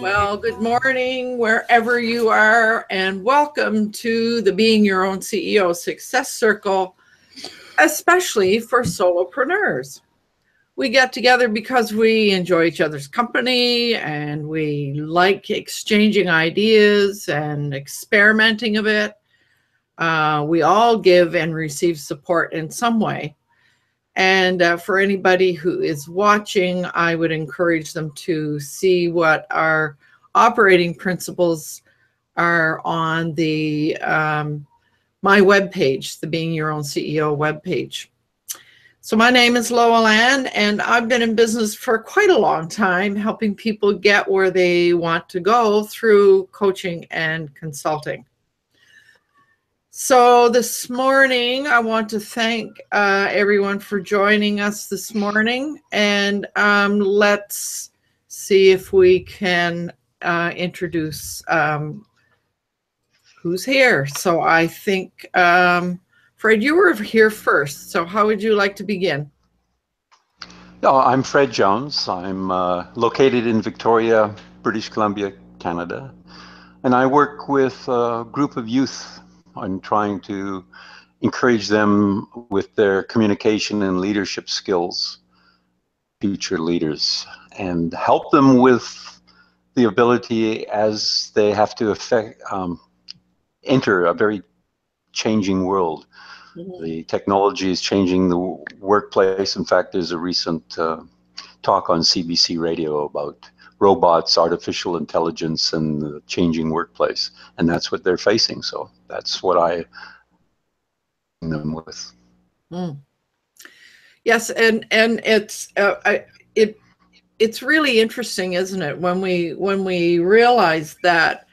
Well, good morning, wherever you are, and welcome to the Being Your Own CEO Success Circle, especially for solopreneurs. We get together because we enjoy each other's company and we like exchanging ideas and experimenting a bit. We all give and receive support in some way. And for anybody who is watching, I would encourage them to see what our operating principles are on the my webpage, the Being Your Own CEO webpage. So my name is Lowell Ann, and I've been in business for quite a long time, helping people get where they want to go through coaching and consulting. So this morning, I want to thank everyone for joining us this morning. And let's see if we can introduce who's here. So I think, Fred, you were here first. So how would you like to begin? Oh, I'm Fred Jones. I'm located in Victoria, British Columbia, Canada. And I work with a group of youth on trying to encourage them with their communication and leadership skills, future leaders, and help them with the ability as they have to enter a very changing world. Mm-hmm. The technology is changing the workplace. In fact, there's a recent talk on CBC radio about robots, artificial intelligence, and the changing workplace, and that's what they're facing. So that's what I them with. Mm. Yes, and it's really interesting, isn't it, when we realize that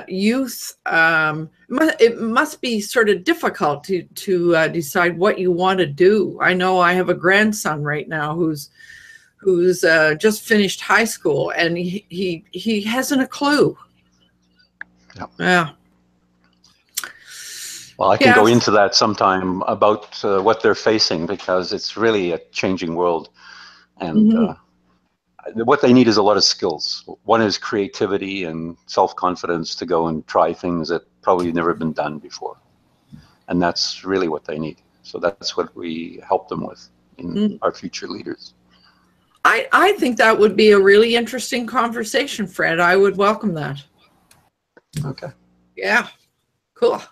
youth, it must be sort of difficult to decide what you want to do. I know I have a grandson right now who's just finished high school, and he hasn't a clue. Yeah. Well, I can go into that sometime about what they're facing, because it's really a changing world, and what they need is a lot of skills. One is creativity and self-confidence to go and try things that probably never been done before, and that's really what they need. So that's what we help them with in our future leaders. I think that would be a really interesting conversation, Fred. I would welcome that. Okay. Yeah, cool.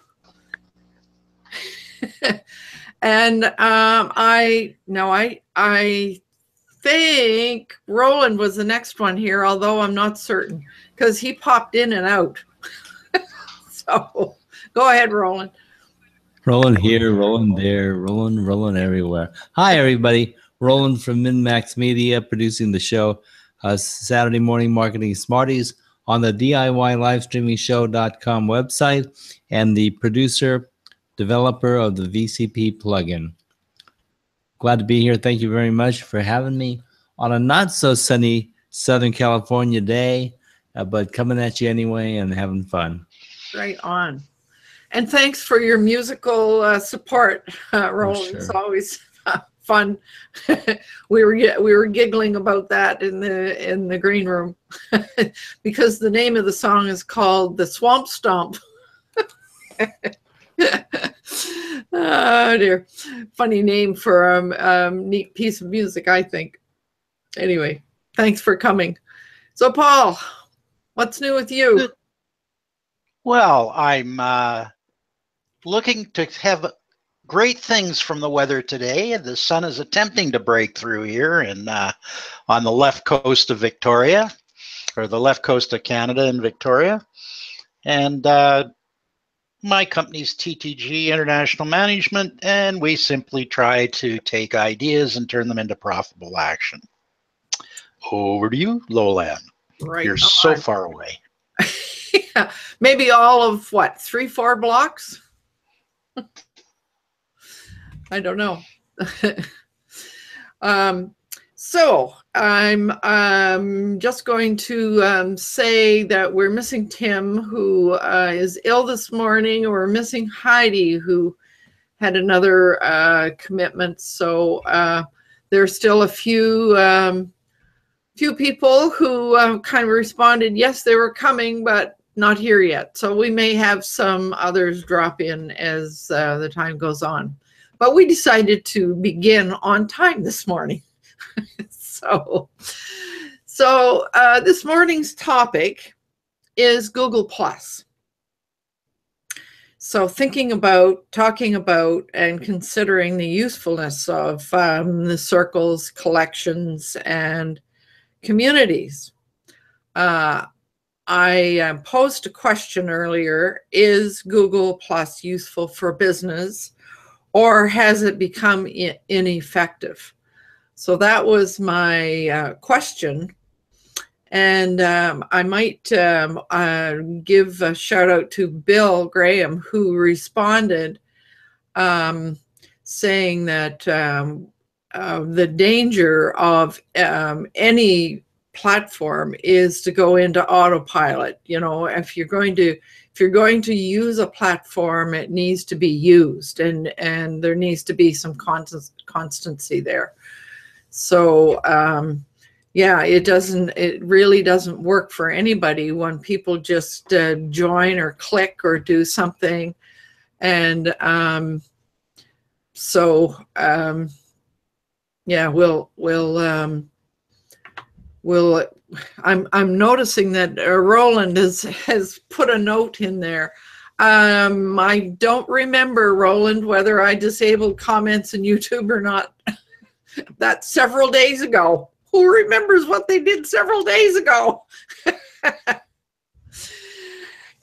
And I think Roland was the next one here, although I'm not certain, because he popped in and out. So go ahead, Roland. Roland here, Roland there, Roland everywhere. Hi, everybody. Roland from MinMax Media, producing the show Saturday Morning Marketing Smarties on the DIYLivestreamingshow.com website, and the producer, developer of the VCP plugin. Glad to be here. Thank you very much for having me on a not so sunny Southern California day, but coming at you anyway and having fun. Right on. And thanks for your musical support, Roland. Sure. It's always fun. we were giggling about that in the green room because the name of the song is called The Swamp Stomp. Oh dear. Funny name for a neat piece of music, I think. Anyway, thanks for coming. So, Paul, what's new with you? Well, I'm looking to have great things from the weather today. The sun is attempting to break through here and on the left coast of Victoria, or the left coast of Canada in Victoria. And my company's TTG International Management, and we simply try to take ideas and turn them into profitable action. Over to you, Lolan. Right. You're so far away. Yeah, maybe all of what, 3-4 blocks? I don't know. So I'm just going to say that we're missing Tim, who is ill this morning. We're missing Heidi, who had another commitment. So there's still a few people who kind of responded, yes, they were coming, but not here yet. So we may have some others drop in as the time goes on. But we decided to begin on time this morning. So this morning's topic is Google+. So talking about and considering the usefulness of the circles, collections, and communities. I posed a question earlier: is Google+ useful for business, or has it become ineffective? So that was my question. And I might give a shout out to Bill Graham, who responded saying that the danger of any platform is to go into autopilot. You know, if you're going to use a platform, it needs to be used, and there needs to be some constancy there. So yeah, it really doesn't work for anybody when people just join or click or do something. And yeah, I'm noticing that Roland has put a note in there. I don't remember, Roland, whether I disabled comments in YouTube or not. That's several days ago. Who remembers what they did several days ago?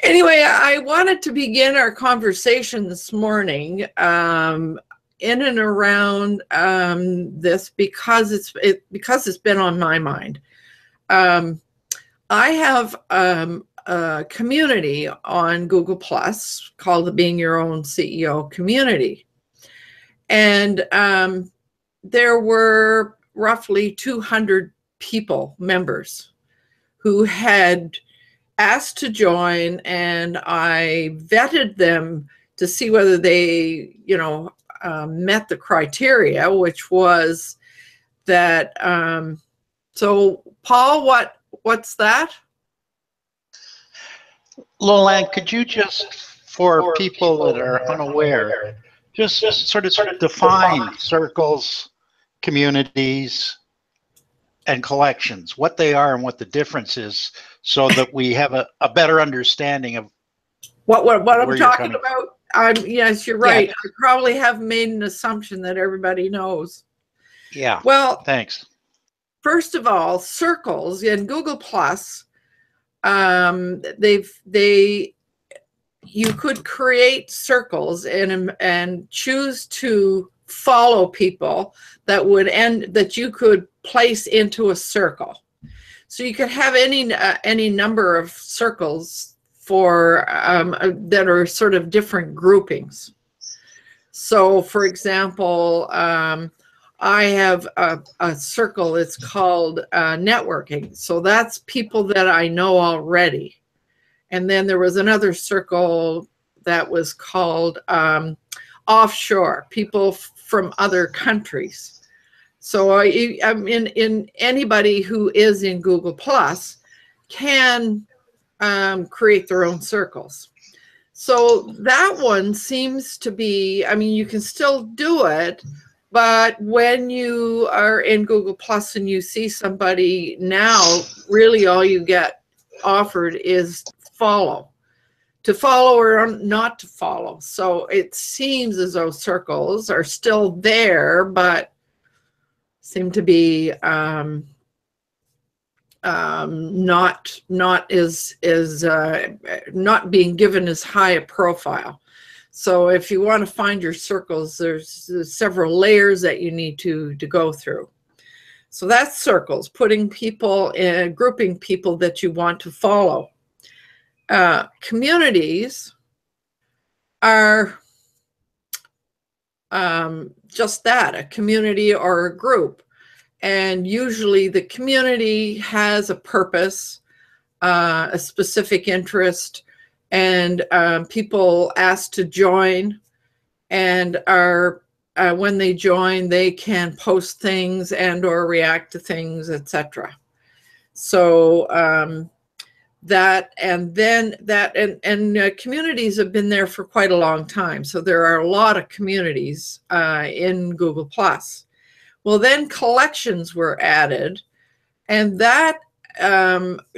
Anyway, I wanted to begin our conversation this morning in and around this because it's been on my mind. I have a community on Google+ called the Being Your Own CEO community. And there were roughly 200 people, members, who had asked to join, and I vetted them to see whether they, met the criteria, which was that. So, Paul, what's that? Lolan, could you just, for people that are unaware, just sort of define circles, communities, and collections, what they are and what the difference is, so that we have a better understanding of what I'm talking about? Yes, you're right. Yeah. I probably have made an assumption that everybody knows. Yeah. Well, thanks. First of all, circles in Google+, you could create circles and choose to follow people that you could place into a circle. So you could have any number of circles for that are sort of different groupings. So, for example, I have a circle. It's called networking. So that's people that I know already. And then there was another circle that was called offshore, people from other countries. So in anybody who is in Google+ can create their own circles. So that one seems to be, you can still do it, But when you are in Google Plus and you see somebody now, really all you get offered is follow. To follow or not to follow. So it seems as though circles are still there, but seem to be not being given as high a profile. So if you want to find your circles, there's several layers that you need to go through. So that's circles, putting people in, grouping people that you want to follow. Communities are just that, a community or a group. And usually the community has a purpose, a specific interest, and people ask to join, and are when they join, they can post things and or react to things, etc. So communities have been there for quite a long time. So there are a lot of communities in Google Plus. Well, then collections were added, and that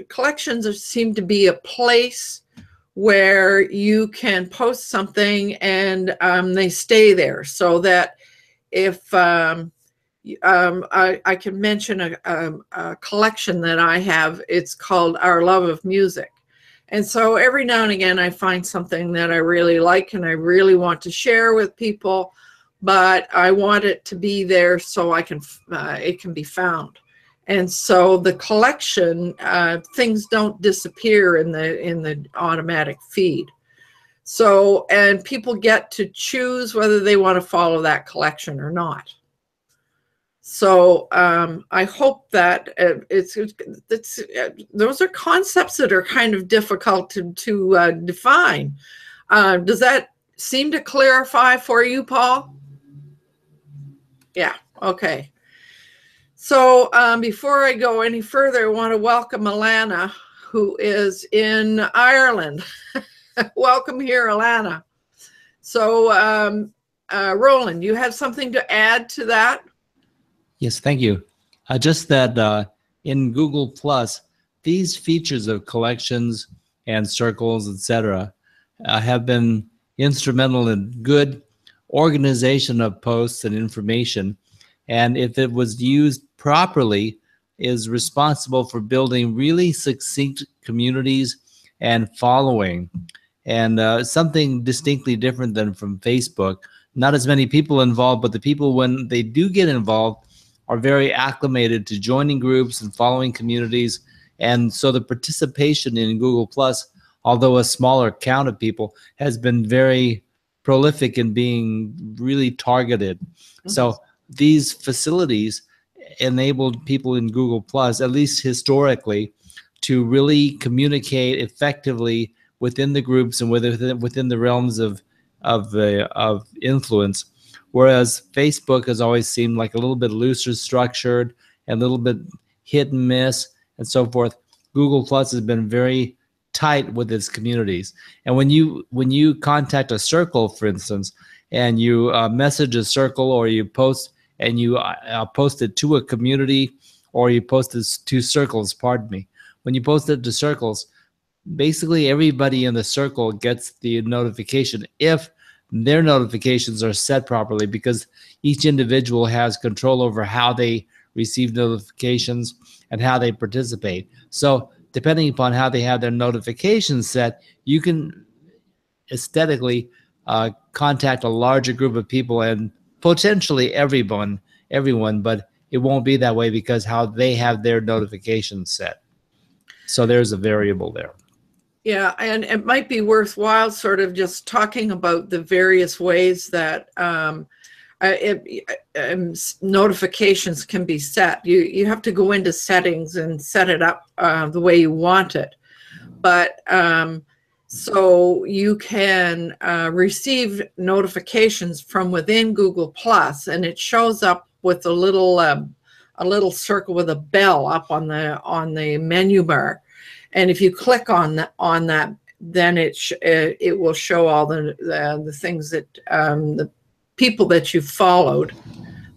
collections seem to be a place where you can post something and they stay there, so that if I can mention a collection that I have. It's called Our Love of Music. And so every now and again, I find something that I really like and I really want to share with people, but I want it to be there so I can it can be found. And so the collection, things don't disappear in the automatic feed. So, and people get to choose whether they want to follow that collection or not. So I hope that those are concepts that are kind of difficult to define. Does that seem to clarify for you, Paul? Yeah, okay. So before I go any further, I want to welcome Alana, who is in Ireland. Welcome here, Alana. So Roland, you have something to add to that? Yes, thank you. Just that in Google Plus, these features of collections and circles, etc., have been instrumental in good organization of posts and information. And if it was used properly, is responsible for building really succinct communities and following. And something distinctly different than from Facebook. Not as many people involved, but the people, when they do get involved, are very acclimated to joining groups and following communities. And so the participation in Google Plus, although a smaller count of people, has been very prolific in being really targeted. Mm-hmm. So these facilities enabled people in Google Plus, at least historically, to really communicate effectively within the groups and within the realms of influence. Whereas Facebook has always seemed like a little bit looser structured and a little bit hit and miss and so forth. Google Plus has been very tight with its communities. And when you contact a circle, for instance, and you message a circle, or you post and you post it to a community, or you post it to circles, pardon me. When you post it to circles, basically everybody in the circle gets the notification if their notifications are set properly, because each individual has control over how they receive notifications and how they participate. So depending upon how they have their notifications set, you can aesthetically contact a larger group of people and potentially everyone, but it won't be that way because how they have their notifications set. So there's a variable there. Yeah, and it might be worthwhile sort of just talking about the various ways that notifications can be set. You have to go into settings and set it up the way you want it. But so you can receive notifications from within Google Plus, and it shows up with a little circle with a bell up on the menu bar. And if you click on that, then it will show all the things that the people that you followed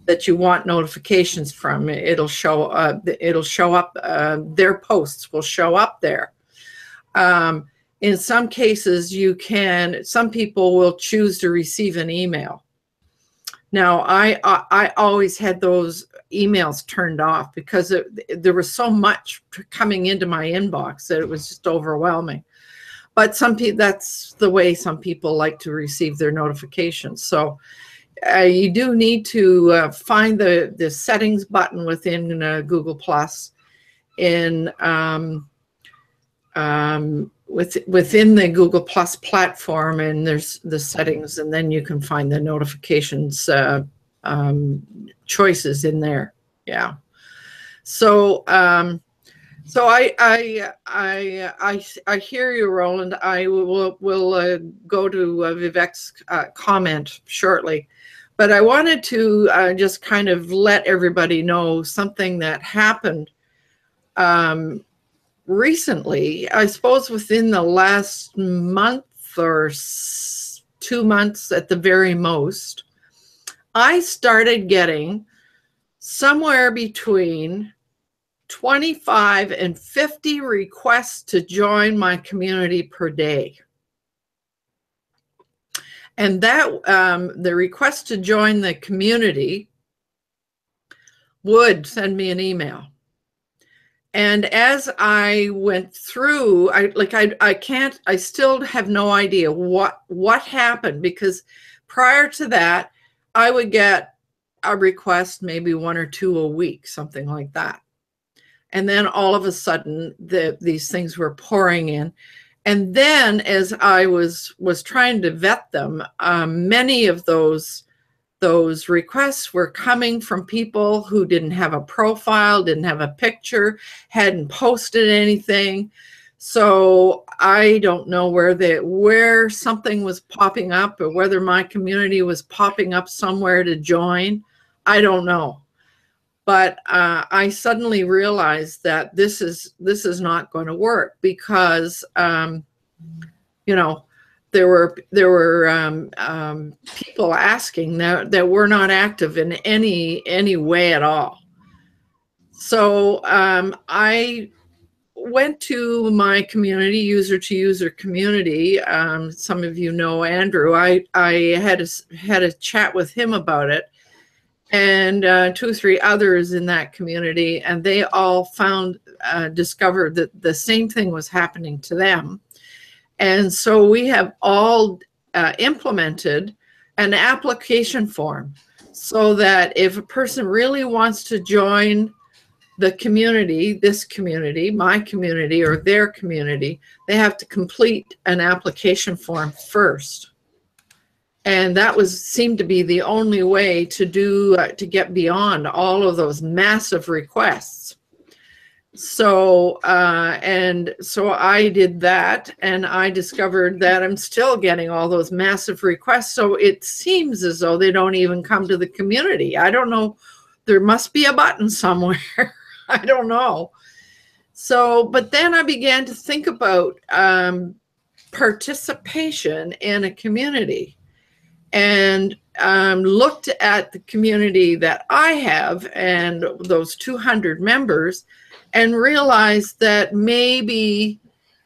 that you want notifications from. It'll show up. Their posts will show up there. In some cases, some people will choose to receive an email. Now, I always had those emails turned off because there was so much coming into my inbox that it was just overwhelming. But that's the way some people like to receive their notifications. So you do need to find the settings button within Google Plus within the Google Plus platform, and there's the settings, and then you can find the notifications choices in there. Yeah. So I hear you, Roland. I will go to Vivek's comment shortly, but I wanted to just kind of let everybody know something that happened recently, I suppose within the last month or 2 months at the very most. I started getting somewhere between 25 and 50 requests to join my community per day. And that the request to join the community would send me an email. And as I went through, I still have no idea what happened, because prior to that, I would get a request, maybe 1 or 2 a week, something like that. And then all of a sudden, these things were pouring in. And then as I was trying to vet them, many of those requests were coming from people who didn't have a profile, didn't have a picture, hadn't posted anything. So I don't know where something was popping up, or whether my community was popping up somewhere to join. I don't know. But I suddenly realized that this is not going to work, because there were people asking that were not active in any way at all. So I went to my community, user-to-user community. Some of you know Andrew. I had a chat with him about it, and 2 or 3 others in that community, and they all discovered that the same thing was happening to them. And so we have all implemented an application form, so that if a person really wants to join the community, this community, my community, or their community, they have to complete an application form first. And that seemed to be the only way to get beyond all of those massive requests. So so I did that, and I discovered that I'm still getting all those massive requests. So it seems as though they don't even come to the community. I don't know. There must be a button somewhere. I don't know. So, but then I began to think about participation in a community, and looked at the community that I have and those 200 members, and realized that maybe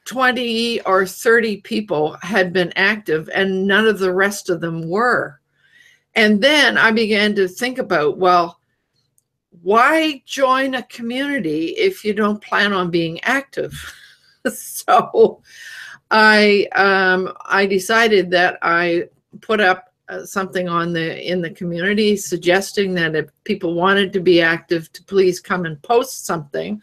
20 or 30 people had been active, and none of the rest of them were. And then I began to think about, well, why join a community if you don't plan on being active? So I decided that I put up something in the community, suggesting that if people wanted to be active, to please come and post something,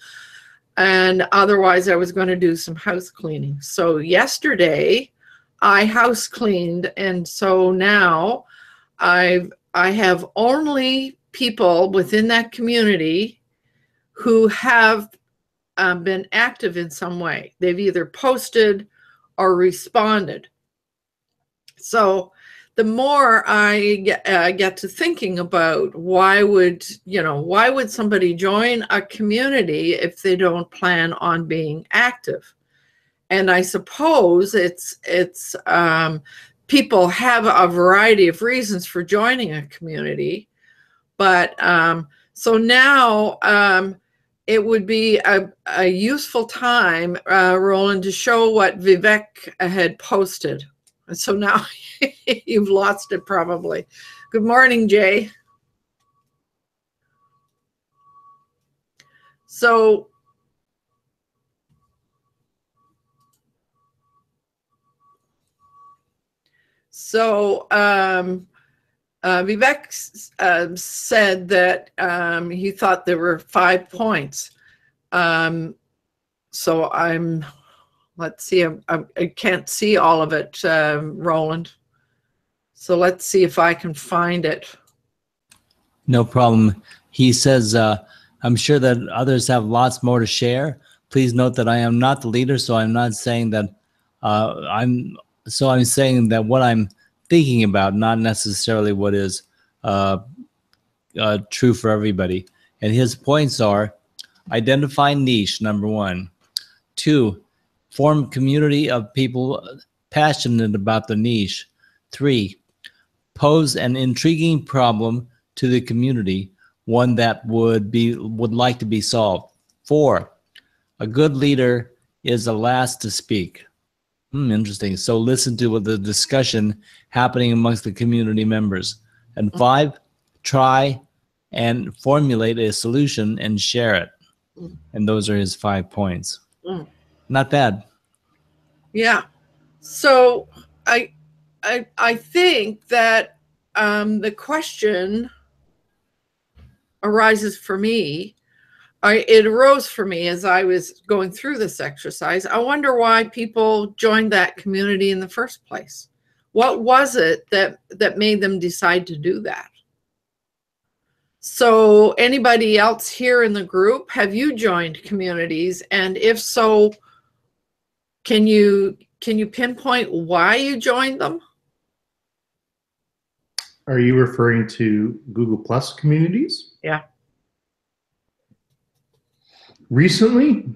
and otherwise I was going to do some house cleaning. So yesterday I house cleaned, and so now I have only people within that community who have been active in some way. They've either posted or responded. So the more I get to thinking about why would somebody join a community if they don't plan on being active? And I suppose it's people have a variety of reasons for joining a community, But so now it would be a useful time, Roland, to show what Vivek had posted. And so now you've lost it probably. Good morning, Jay. So Vivek said that he thought there were 5 points. So let's see, I can't see all of it, Roland. So let's see if I can find it. No problem. He says, I'm sure that others have lots more to share. Please note that I am not the leader, so I'm not saying that I'm saying that what I'm thinking about, not necessarily what is true for everybody. And his points are: identify niche, number 1. 2, form community of people passionate about the niche. 3, pose an intriguing problem to the community, one that would like to be solved. 4, a good leader is the last to speak. Interesting. So listen to the discussion happening amongst the community members. And 5, try and formulate a solution and share it. And those are his 5 points. Not bad. Yeah. So I think that the question arises for me. It arose for me as I was going through this exercise. I wonder why people joined that community in the first place. What was it that made them decide to do that? So anybody else here in the group, have you joined communities? And if so, can you pinpoint why you joined them? Are you referring to Google Plus communities? Yeah. Recently?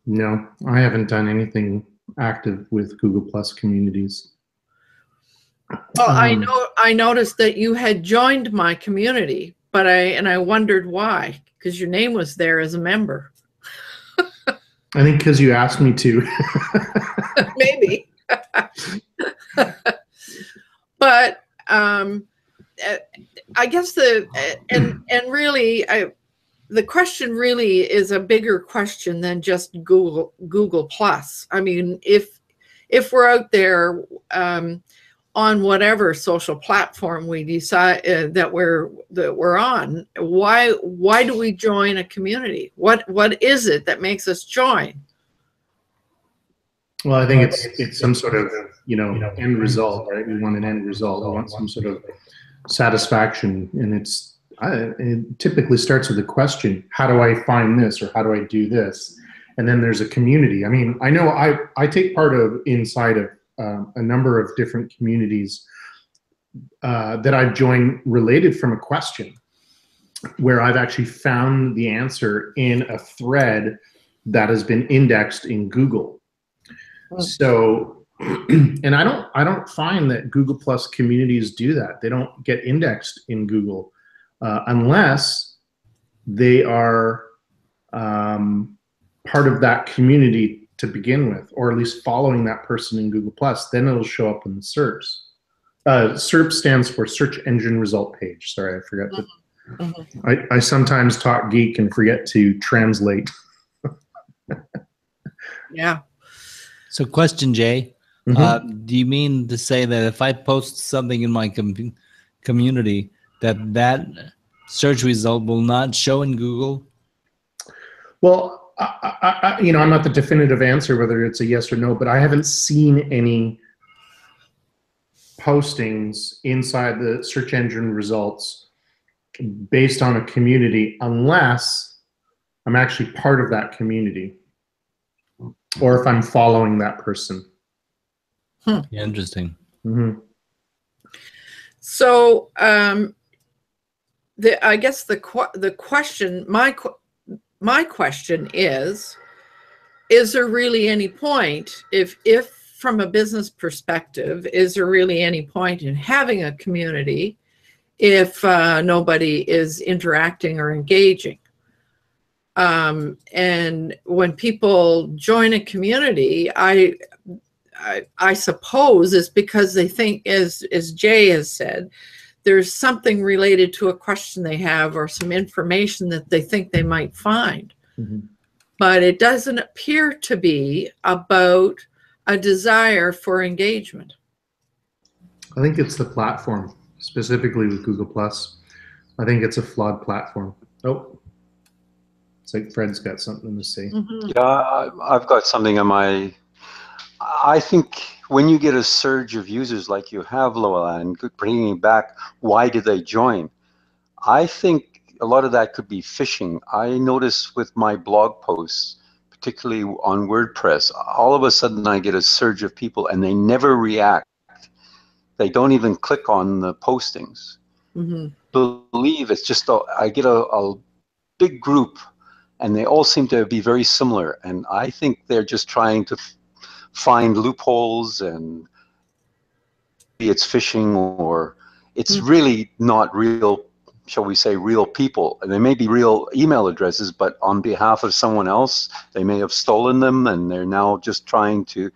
No, I haven't done anything active with Google Plus communities. Well, I noticed that you had joined my community, but I wondered why, because your name was there as a member. I think because you asked me to. Maybe. But I guess the question really is a bigger question than just Google Plus. I mean, if we're out there on whatever social platform we decide that we're on, why do we join a community? What is it that makes us join? Well, I think it's some sort of end result, right? We want an end result. We want some sort of satisfaction, and it typically starts with a question: how do I find this, or how do I do this? And then there's a community. I mean, I know I take part inside of a number of different communities that I've joined related from a question, where I've actually found the answer in a thread that has been indexed in Google. So, and I don't find that Google Plus communities do that. They don't get indexed in Google unless they are part of that community to begin with, or at least following that person in Google Plus. Then it'll show up in the SERPs. SERP stands for Search Engine Result Page. Sorry, I forgot. I sometimes talk geek and forget to translate. Yeah. So question, Jay, do you mean to say that if I post something in my community, that search result will not show in Google? Well, I'm not the definitive answer whether it's a yes or no, but I haven't seen any postings inside the search engine results based on a community unless I'm actually part of that community, or if I'm following that person. Interesting. So I guess the question, my question is there really any point, if from a business perspective, is there really any point in having a community if nobody is interacting or engaging. And when people join a community, I suppose it's because they think, as Jay has said, there's something related to a question they have or some information that they think they might find. Mm-hmm. But it doesn't appear to be about a desire for engagement. I think it's the platform, specifically with Google Plus. I think it's a flawed platform. Oh, it's like Fred's got something to say. Mm-hmm. Yeah, I've got something on my. I think when you get a surge of users like you have, Lola, and bringing back, why did they join? I think a lot of that could be phishing. I notice with my blog posts, particularly on WordPress, all of a sudden I get a surge of people and they never react. They don't even click on the postings. Mm-hmm. Believe it's just I get a big group and they all seem to be very similar. And I think they're just trying to find loopholes, and it's phishing, or it's really not real, shall we say, real people. And they may be real email addresses, but on behalf of someone else, they may have stolen them, and they're now just trying to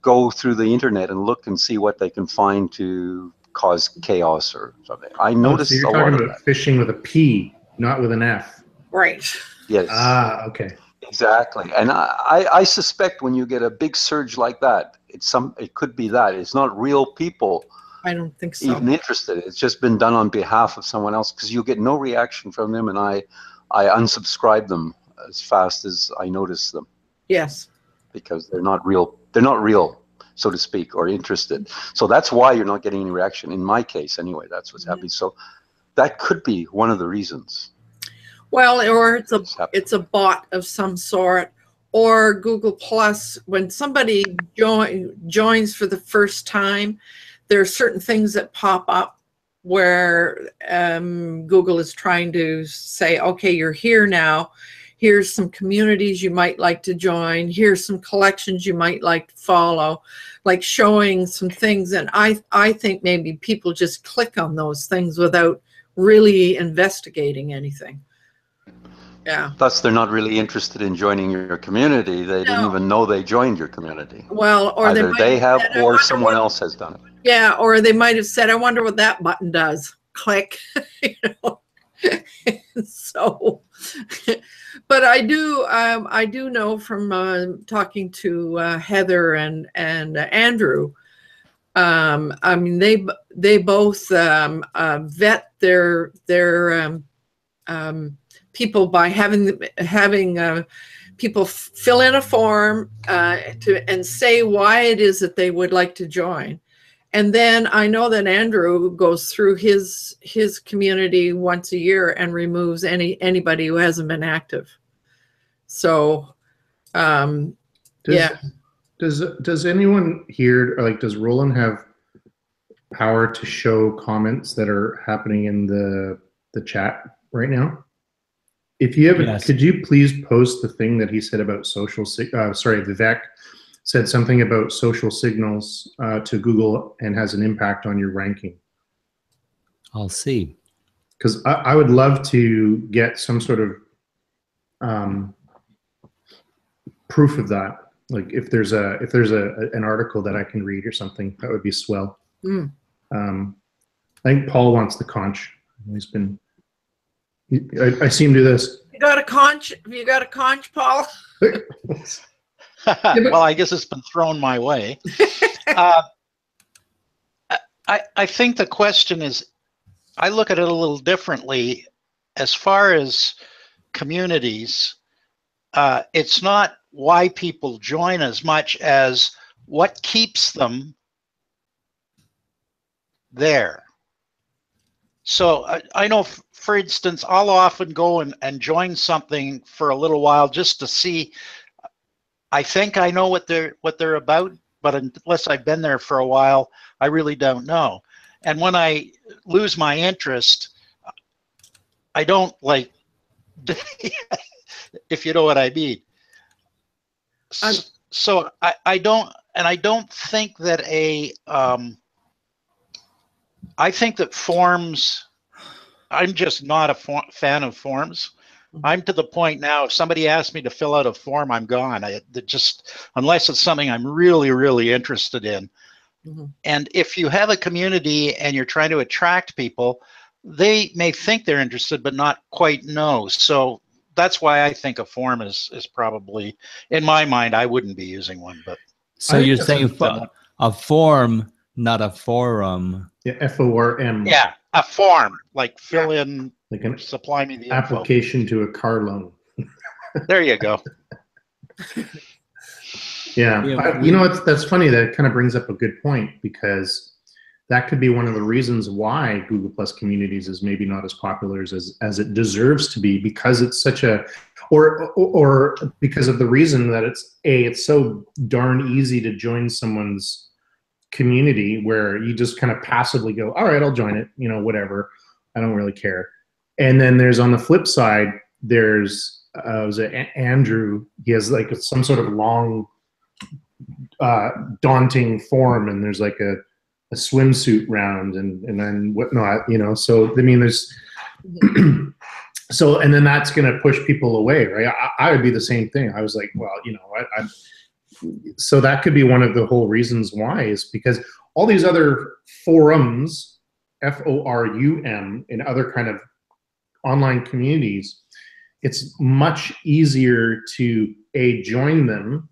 go through the internet and look and see what they can find to cause chaos or something. I noticed so you're a lot talking of about that. phishing with a P, not with an F. Right. Yes. Ah, okay. Exactly. And I suspect when you get a big surge like that, it could be that. It's not real people I don't think so. even interested. It's just been done on behalf of someone else, because you get no reaction from them, and I unsubscribe them as fast as I notice them, Yes. because they're not real, so to speak, or interested. So that's why you're not getting any reaction. In my case, anyway, that's what's happening. So that could be one of the reasons. Well, or it's a bot of some sort, or Google Plus. When somebody joins for the first time, there are certain things that pop up where Google is trying to say, okay, you're here now. Here's some communities you might like to join. Here's some collections you might like to follow, like showing some things. And I think maybe people just click on those things without really investigating anything. Yeah. Thus, they're not really interested in joining your community. They didn't even know they joined your community. Well, or either they have, or someone else has done it. Yeah, or they might have said, I wonder what that button does. Click. You know? So, but I do know from talking to Heather and Andrew. I mean, they both vet their people by having people fill in a form and say why it is that they would like to join. And then I know that Andrew goes through his community once a year and removes anybody who hasn't been active. So, yeah. Does anyone here, like, does Roland have power to show comments that are happening in the chat right now? If you have, Yes. Could you please post the thing that he said about Vivek said something about social signals to Google and has an impact on your ranking. I'll see. Because I would love to get some sort of proof of that. Like if there's an article that I can read or something, that would be swell. Mm. I think Paul wants the conch. He's been. I see him do this. You got a conch? Have you got a conch, Paul? Well, I guess it's been thrown my way. I think the question is, I look at it a little differently. As far as communities, it's not why people join as much as what keeps them there. So I know, for instance, I'll often go and join something for a little while just to see. I think I know what they're about, but unless I've been there for a while, I really don't know. And when I lose my interest, I don't like, if you know what I mean. So I don't think that I think that forms, I'm just not a fan of forms. I'm to the point now, if somebody asks me to fill out a form, I'm gone. Unless it's something I'm really, really interested in. And if you have a community and you're trying to attract people, they may think they're interested, but not quite know. So that's why I think a form is probably, in my mind, I wouldn't be using one. But so you're saying a form, not a forum. Yeah, F-O-R-M. Yeah, a form, like fill in, like an supply me the application info. to a car loan. There you go. Yeah, you know, that's funny. That kind of brings up a good point, because that could be one of the reasons why Google Plus Communities is maybe not as popular as it deserves to be, because it's such a, or because of the reason that it's so darn easy to join someone's community, where you just kind of passively go, all right, I'll join it, you know, whatever, I don't really care. And then there's, on the flip side, there's was it Andrew? He has like some sort of long, daunting form, and there's like a swimsuit round and then whatnot, you know. So I mean, there's so, and then that's going to push people away, right? I would be the same thing. I was like, well, you know, so that could be one of the whole reasons why, is because all these other forums, F-O-R-U-M, in other kind of online communities, it's much easier to A, join them,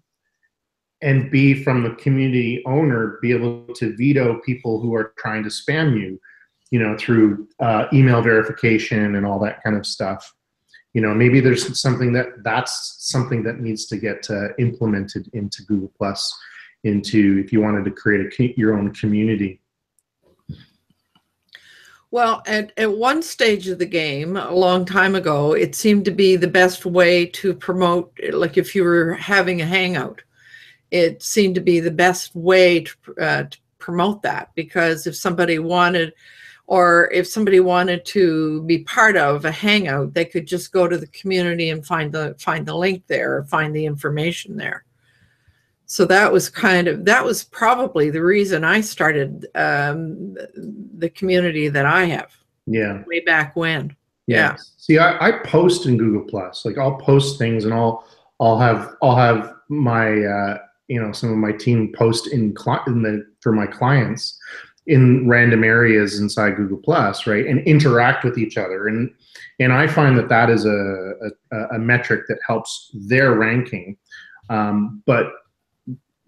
and B, from the community owner, be able to veto people who are trying to spam you, you know, through email verification and all that kind of stuff. You know, maybe there's something that's something that needs to get implemented into Google Plus, if you wanted to create your own community. Well, at one stage of the game, a long time ago, it seemed to be the best way to promote, like if you were having a hangout, it seemed to be the best way to promote that, because if somebody wanted to be part of a hangout, they could just go to the community and find the link there, or find the information there. So that was probably the reason I started the community that I have. Yeah. Way back when. Yeah. See, I post in Google Plus. Like, I'll post things, and I'll have my you know, some of my team post for my clients in random areas inside Google Plus, right, and interact with each other. And I find that is a metric that helps their ranking. But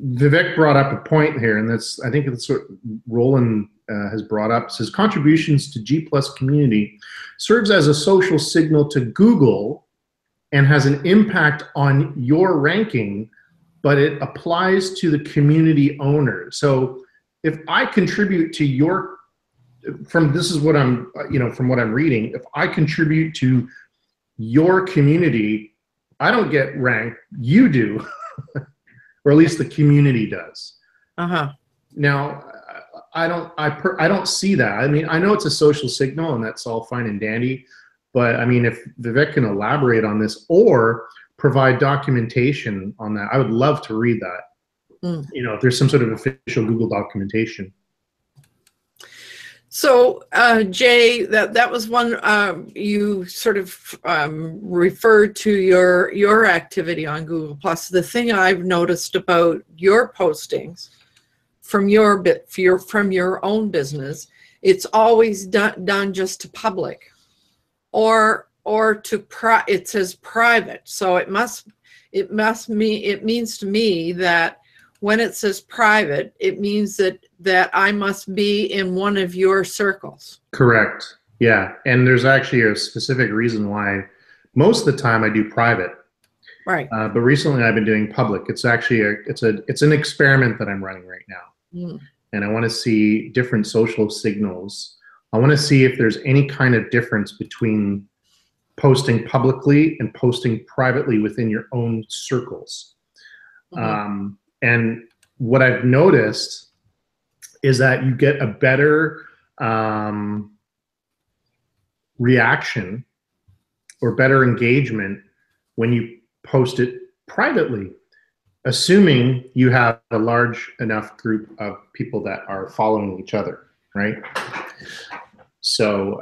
Vivek brought up a point here, and I think it's what Roland has brought up. It says, contributions to G Plus community serves as a social signal to Google and has an impact on your ranking, but it applies to the community owner. So if I contribute to this is what I'm, you know, from what I'm reading, if I contribute to your community, I don't get ranked, you do. Or at least the community does. Now, I don't see that. I mean, I know it's a social signal, and that's all fine and dandy, but I mean, if Vivek can elaborate on this or provide documentation on that, I would love to read that. You know, if there's some sort of official Google documentation. So, Jay, that was one you sort of referred to your activity on Google Plus. The thing I've noticed about your postings from your own business, it's always done just to public, or it says private. So it means to me that when it says private, it means that I must be in one of your circles. Correct. Yeah, and there's actually a specific reason why most of the time I do private. Right. But recently I've been doing public. It's actually it's an experiment that I'm running right now. And I want to see different social signals. I want to see if there's any kind of difference between posting publicly and posting privately within your own circles. And what I've noticed is that you get a better reaction or better engagement when you post it privately, assuming you have a large enough group of people that are following each other, right? So,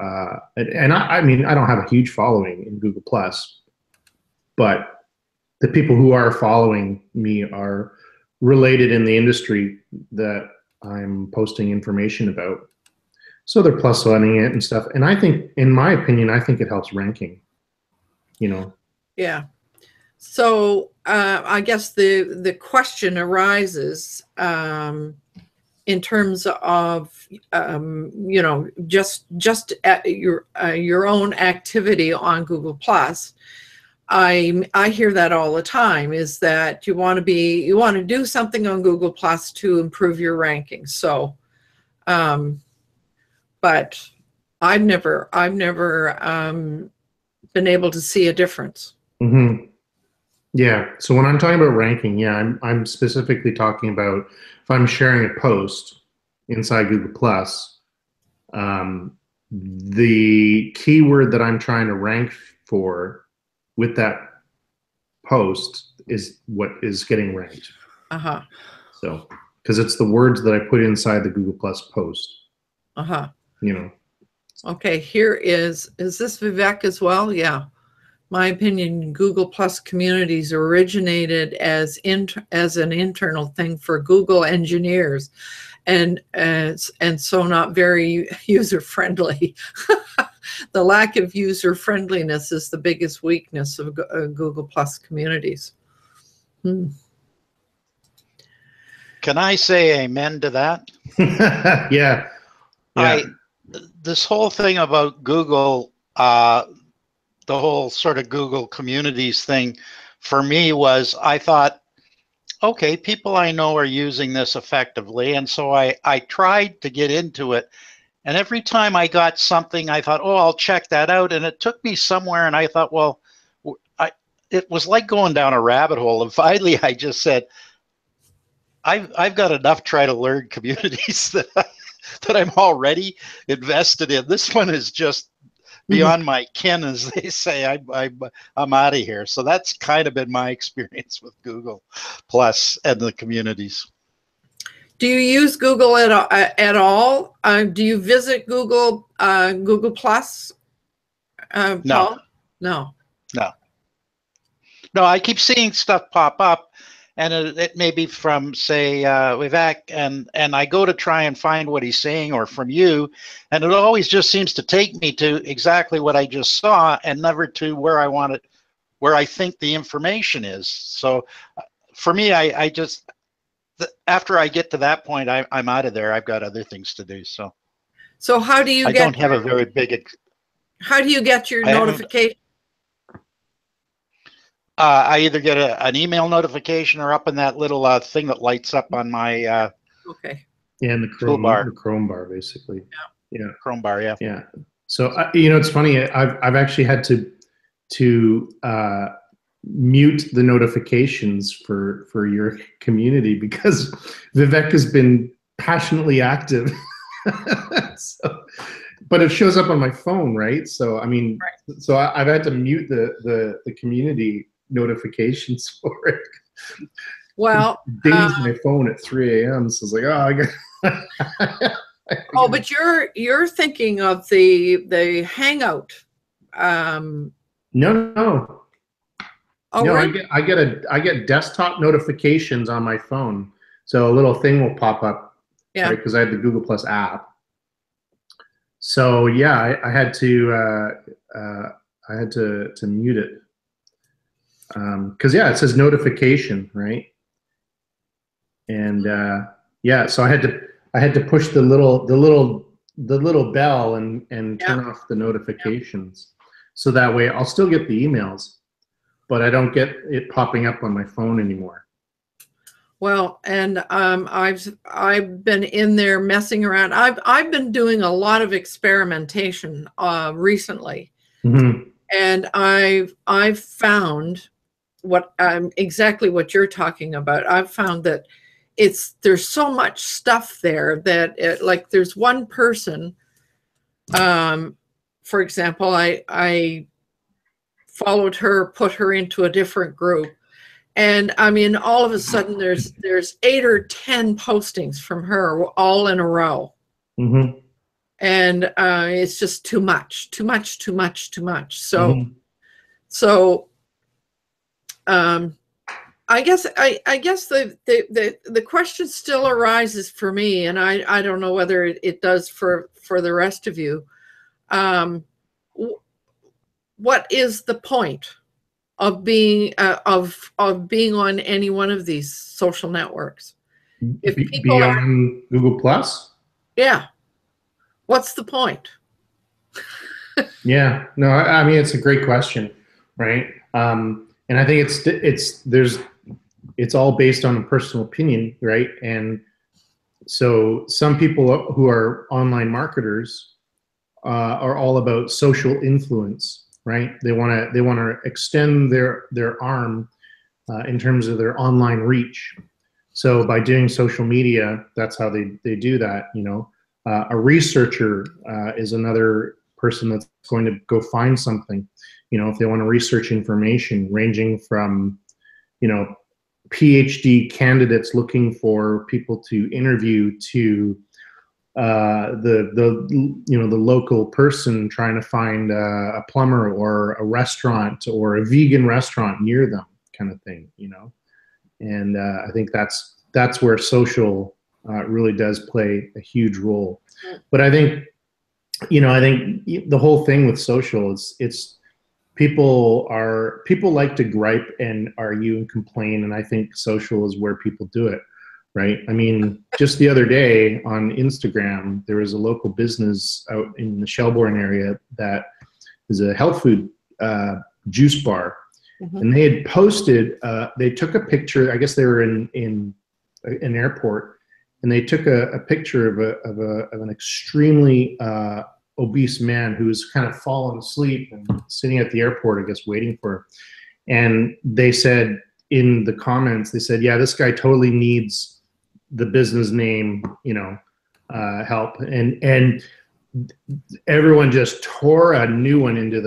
and I mean, I don't have a huge following in Google Plus, but the people who are following me are related in the industry that I'm posting information about. So they're plus oneing it and stuff. And I think, in my opinion, I think it helps ranking, you know. Yeah. So I guess the question arises in terms of you know, just at your own activity on Google Plus. I hear that all the time, is that you want to do something on Google Plus to improve your rankings. So but I've never been able to see a difference. Mm-hmm. Yeah. So when I'm talking about ranking, yeah, I'm specifically talking about if I'm sharing a post inside Google Plus, the keyword that I'm trying to rank for with that post is what is getting ranked. Uh-huh. So, because it's the words that I put inside the Google Plus post. Uh-huh. You know. Okay, here is this Vivek as well? Yeah. My opinion, Google Plus communities originated as an internal thing for Google engineers, and so not very user friendly. The lack of user friendliness is the biggest weakness of Google Plus communities. Can I say amen to that? Yeah. This whole thing about Google, the whole sort of Google communities thing for me was, I thought, okay, people I know are using this effectively. And so I tried to get into it. And every time I got something, I thought, oh, I'll check that out. And it took me somewhere, and I thought, well, it was like going down a rabbit hole. And finally, I just said, I've got enough try to learn communities that I'm already invested in. This one is just beyond my ken, as they say. I'm out of here. So that's kind of been my experience with Google Plus and the communities. Do you use Google at all? Do you visit Google Plus? No. Paul? No. I keep seeing stuff pop up, and it may be from, say, Vivek, and I go to try and find what he's saying, or from you, and it always just seems to take me to exactly what I just saw, and never to where I want it, where I think the information is. So for me, I just, after I get to that point, I'm out of there. I've got other things to do. So how do you I don't have a very big. How do you get your notification? I either get an email notification, or up in that little thing that lights up on my okay. Yeah, in the Chrome bar, basically. Yeah. Chrome bar, yeah. Yeah. So you know, it's funny. I've actually had to mute the notifications for your community, because Vivek has been passionately active. But it shows up on my phone, right? So I mean, so I've had to mute the community notifications for it. Well, it dings my phone at 3 a.m. So it's like, oh, I got. Oh, but you're thinking of the Hangout. No. Oh, no, really? I get desktop notifications on my phone. So a little thing will pop up, yeah, right? Because I have the Google Plus app. So yeah, I had to mute it, because yeah, it says notification, right? And yeah, so I had to push the little bell and turn off the notifications, so that way I'll still get the emails, but I don't get it popping up on my phone anymore. Well, and I've been in there messing around. I've been doing a lot of experimentation recently, and I've found exactly what you're talking about. I've found that there's so much stuff there that like there's one person, for example, I followed her, put her into a different group. And I mean, all of a sudden, there's 8 or 10 postings from her, all in a row. and it's just too much. So, Mhm. so I guess the question still arises for me, and I don't know whether it does for the rest of you. What is the point of being being on any one of these social networks? If people are, Beyond Google Plus? yeah, what's the point? Yeah, no, I mean, it's a great question, right? And I think it's all based on a personal opinion, right? And so some people who are online marketers are all about social influence, right? They want to extend their arm in terms of their online reach. So by doing social media, that's how they do that. You know, a researcher is another person that's going to go find something. You know, if they want to research information, ranging from, you know, PhD candidates looking for people to interview to the local person trying to find a plumber or a restaurant or a vegan restaurant near them, kind of thing. You know. And I think that's where social really does play a huge role. But I think the whole thing with social is people like to gripe and argue and complain, and I think social is where people do it, right? I mean, just the other day on Instagram, there was a local business out in the Shelbourne area that is a health food juice bar. Mm-hmm. And they had posted, they took a picture, I guess they were in an airport, and they took a picture of an extremely obese man who was kind of fallen asleep and sitting at the airport, I guess, waiting for her. And they said in the comments, they said, yeah, this guy totally needs the business name, help. And everyone just tore a new one into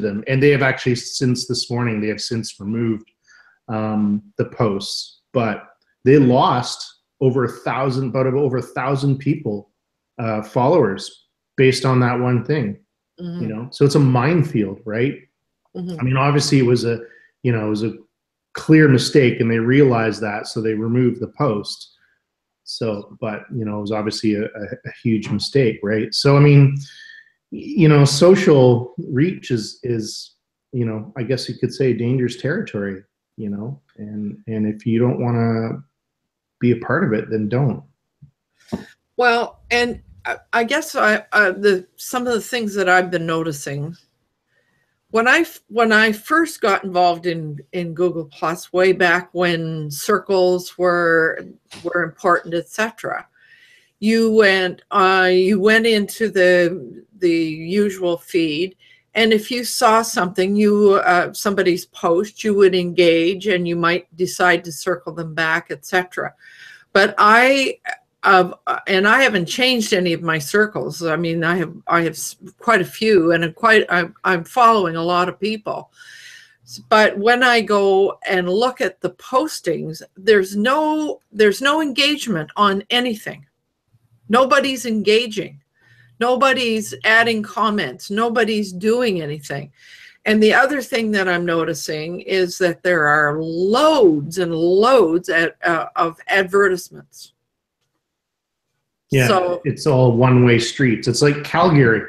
them. And they have actually, since this morning, they have since removed the posts, but they lost over 1,000 people, followers, based on that one thing. Mm-hmm. So it's a minefield, right? Mm-hmm. I mean, obviously it was a clear mistake, and they realized that, so they removed the post. So, but it was obviously a huge mistake, right? So, I mean, social reach is I guess you could say dangerous territory, and if you don't want to be a part of it, then don't. Well, and I guess some of the things that I've been noticing when I first got involved in Google Plus way back when circles were important, etc. You went into the usual feed, and if you saw something, somebody's post, you would engage, and you might decide to circle them back, etc. But I haven't changed any of my circles. I mean, I have quite a few, and I'm following a lot of people. But when I go and look at the postings, there's no engagement on anything. Nobody's engaging. Nobody's adding comments. Nobody's doing anything. And the other thing that I'm noticing is that there are loads and loads of advertisements. Yeah, so, it's all one-way streets. It's like Calgary.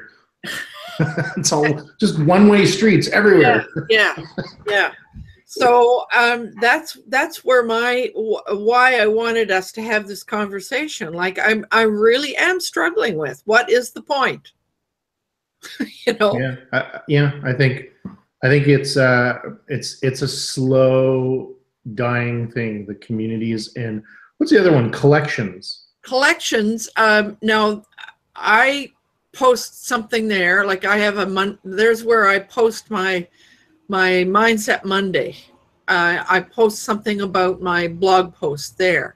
It's all just one-way streets everywhere. Yeah. So that's where why I wanted us to have this conversation. Like I really am struggling with what is the point? Yeah, I think it's a slow dying thing. The communities, and what's the other one? Collections. Now I post something there, like I have there's where I post my Mindset Monday. I post something about my blog post there.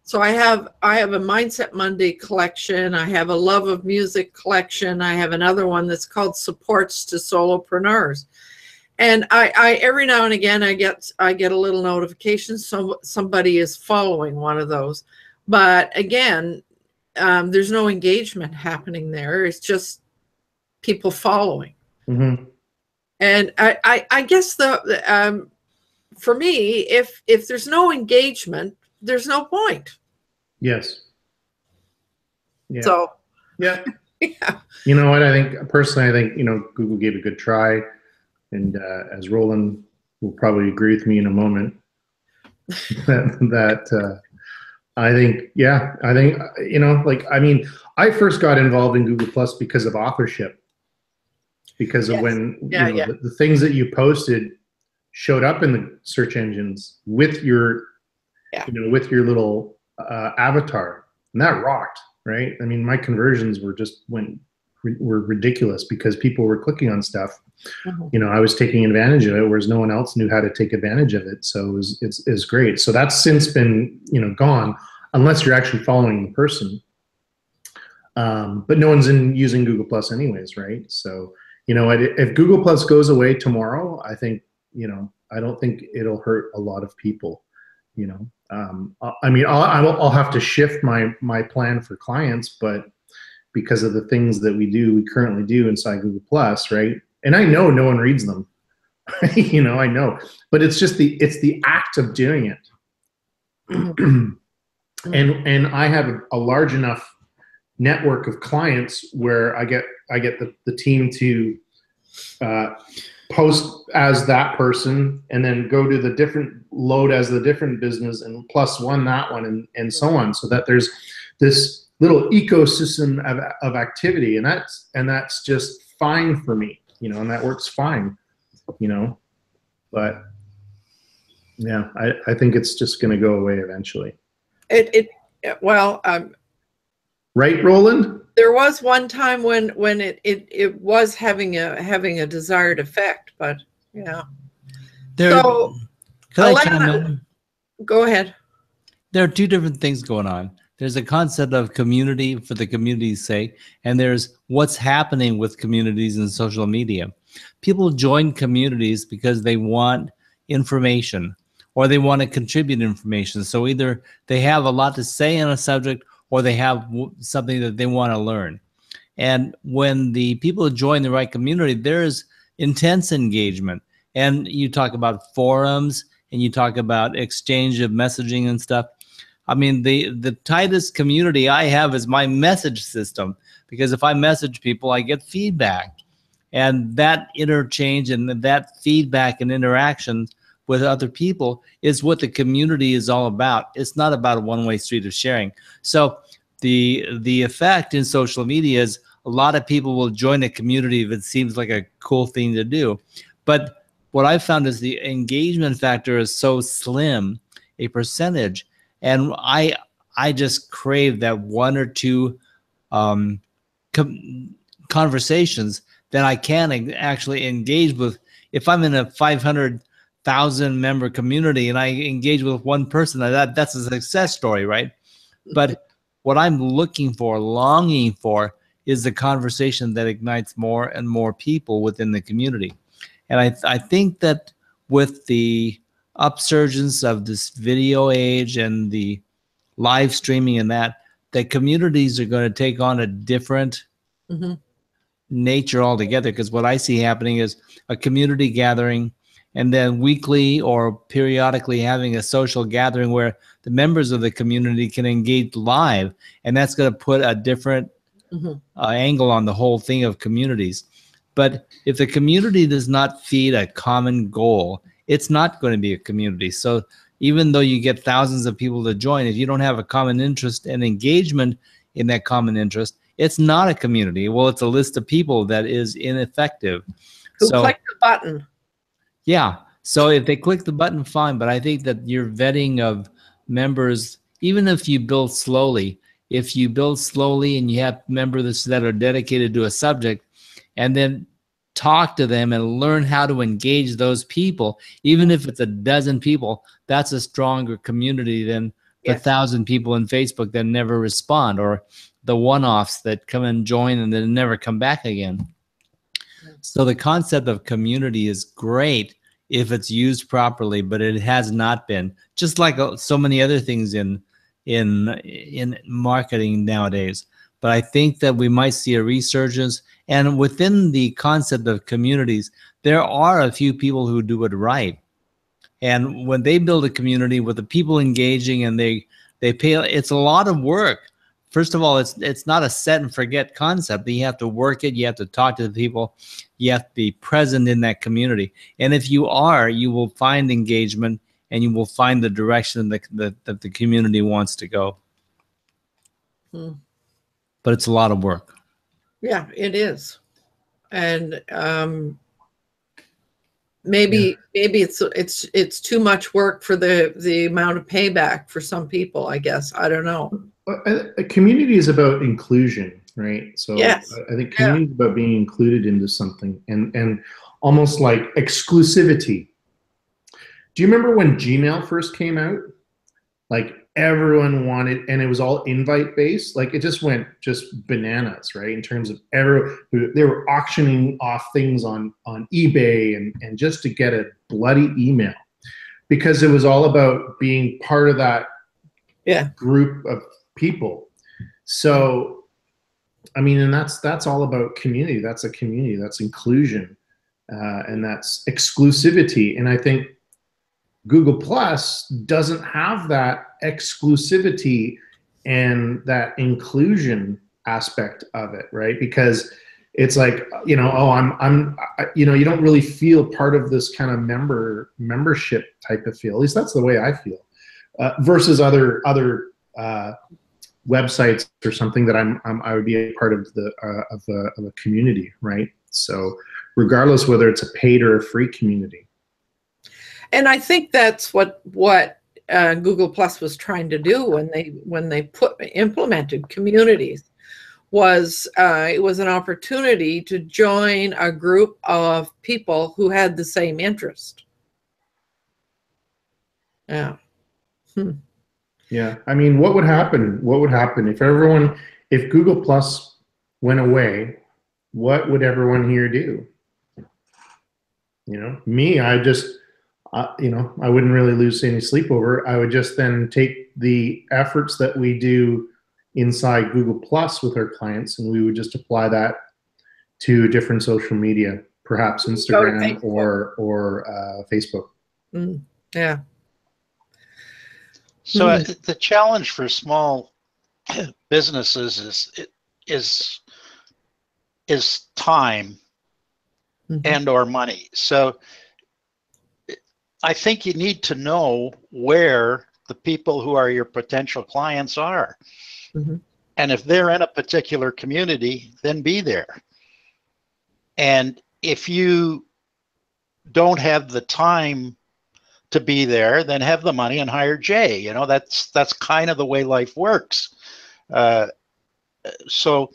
So I have a Mindset Monday collection. I have a Love of Music collection. I have another one that's called Supports to Solopreneurs. And I every now and again I get a little notification, so somebody is following one of those. But again, there's no engagement happening there. It's just people following. Mm-hmm. And I guess for me, if there's no engagement, there's no point. Yes. Yeah. So yeah. yeah. You know what? I think personally, Google gave a good try, and as Roland will probably agree with me in a moment, that I think, I first got involved in Google Plus because of authorship, because of when the things that you posted showed up in the search engines with your with your little avatar, and that rocked, right? I mean, my conversions were ridiculous because people were clicking on stuff. Mm-hmm. I was taking advantage of it, whereas no one else knew how to take advantage of it. So it's great. So that's since been gone, unless you're actually following the person. But no one's using Google Plus anyways, right? So if Google Plus goes away tomorrow, I think I don't think it'll hurt a lot of people. I mean, I'll have to shift my plan for clients, but because of the things that we currently do inside Google Plus, right? And I know no one reads them, I know, but it's just the act of doing it. Mm-hmm. and I have a large enough network of clients where I get the team to post as that person, and then go to the different load as the different business, and plus one that one, and so on, so that there's this little ecosystem of activity, and that's just fine for me, and that works fine, but yeah, I think it's just going to go away eventually. Right, Roland? There was one time when it was having a desired effect, but yeah. So, Alana, go ahead. There are two different things going on. There's a concept of community for the community's sake, and there's what's happening with communities in social media. People join communities because they want information, or they want to contribute information. So either they have a lot to say on a subject, or they have something that they want to learn. And when the people join the right community, there's intense engagement. And you talk about forums, and you talk about exchange of messaging and stuff. I mean, the tightest community I have is my message system, because if I message people, I get feedback. And that interchange and that feedback and interactions with other people is what the community is all about. It's not about a one-way street of sharing. So the effect in social media is a lot of people will join a community if it seems like a cool thing to do. But what I've found is the engagement factor is so slim, a percentage. And I just crave that one or two conversations that I can actually engage with. If I'm in a 500,000 member community and I engage with one person, that's a success story, right? But what I'm looking for, longing for, is the conversation that ignites more and more people within the community. And I think that with the upsurgence of this video age and the live streaming and that communities are going to take on a different nature altogether. Because what I see happening is a community gathering, and then weekly or periodically having a social gathering where the members of the community can engage live, and that's going to put a different angle on the whole thing of communities. But if the community does not feed a common goal, it's not going to be a community. So even though you get thousands of people to join, if you don't have a common interest and engagement in that common interest, it's not a community. Well, it's a list of people that is ineffective. Who click the button. Yeah. So if they click the button, fine. But I think that your vetting of members, even if you build slowly, and you have members that are dedicated to a subject, and then talk to them and learn how to engage those people, even if it's a dozen people, that's a stronger community than the 1,000 people in Facebook that never respond, or the one-offs that come and join and then never come back again. So the concept of community is great if it's used properly, but it has not been. Just like so many other things in in marketing nowadays. But I think that we might see a resurgence. And within the concept of communities, there are a few people who do it right. And when they build a community with the people engaging and they pay, it's a lot of work. First of all, it's not a set and forget concept. You have to work it. You have to talk to the people. You have to be present in that community. And if you are, you will find engagement and you will find the direction that the community wants to go. But it's a lot of work. Yeah, it is. And maybe it's too much work for the amount of payback for some people, I guess. I don't know. A community is about inclusion, right? So yes. I think community is about being included into something and almost like exclusivity. Do you remember when Gmail first came out? Like everyone wanted, and it was all invite based. Like it just went bananas, right? In terms of they were auctioning off things on eBay and just to get a bloody email, because it was all about being part of that group of people. So, I mean, and that's all about community. That's a community. That's inclusion, and that's exclusivity. And I think Google Plus doesn't have that exclusivity and that inclusion aspect of it, right? Because it's like, you know, you know, you don't really feel part of this kind of membership type of feel. At least that's the way I feel, versus other websites or something that I would be a part of of a community, right? So regardless whether it's a paid or a free community. And I think that's what Google Plus was trying to do when they implemented communities, was it was an opportunity to join a group of people who had the same interest. Yeah. Yeah. I mean, what would happen? What would happen if Google Plus went away? What would everyone here do? You know, me, you know, I wouldn't really lose any sleep over it. I would just then take the efforts that we do inside Google Plus with our clients, and we would just apply that to different social media, perhaps Instagram or Facebook. Yeah. So the challenge for small businesses is time and or money. So I think you need to know where the people who are your potential clients are. And if they're in a particular community, then be there. And if you don't have the time to be there, then have the money and hire Jay. You know, that's kind of the way life works. So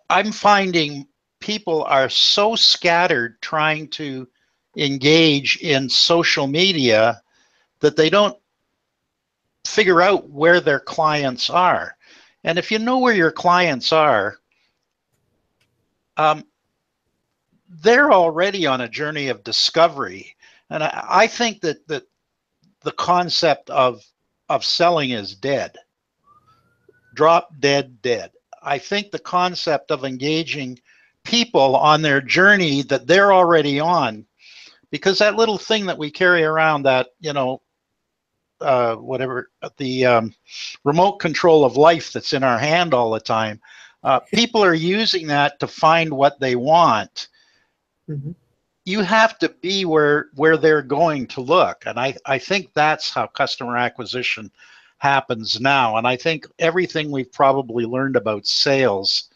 I'm finding people are so scattered trying to engage in social media that they don't figure out where their clients are. And if you know where your clients are, they're already on a journey of discovery. And I think that the concept of selling is dead. Drop dead, dead. I think the concept of engaging people on their journey that they're already on, because that little thing that we carry around, that, you know, whatever, the remote control of life that's in our hand all the time, people are using that to find what they want. You have to be where they're going to look. And I think that's how customer acquisition happens now. And I think everything we've probably learned about sales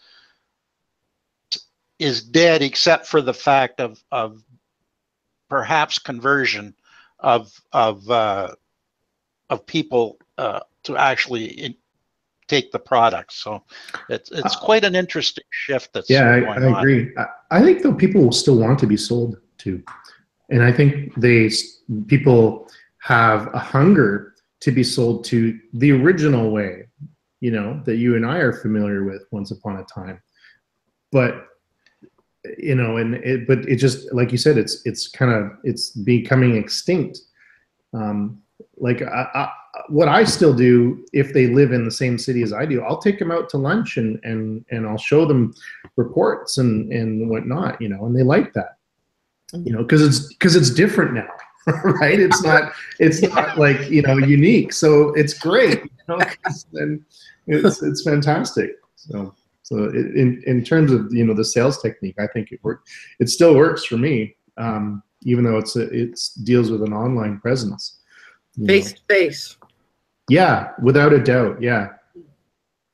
is dead, except for the fact of perhaps conversion of people to actually take the product. So it's quite an interesting shift that's going on. I agree. I think though people will still want to be sold to, and I think people have a hunger to be sold to the original way, you know, that you and I are familiar with once upon a time. But you know, but it just, like you said, it's becoming extinct. Like what I still do, if they live in the same city as I do, I'll take them out to lunch and I'll show them reports and whatnot, and they like that, because it's different now, right? It's not like, unique. So it's great, 'cause then it's fantastic. So in terms of, the sales technique, I think it still works for me, even though it deals with an online presence. Face to face. Yeah, without a doubt. Yeah.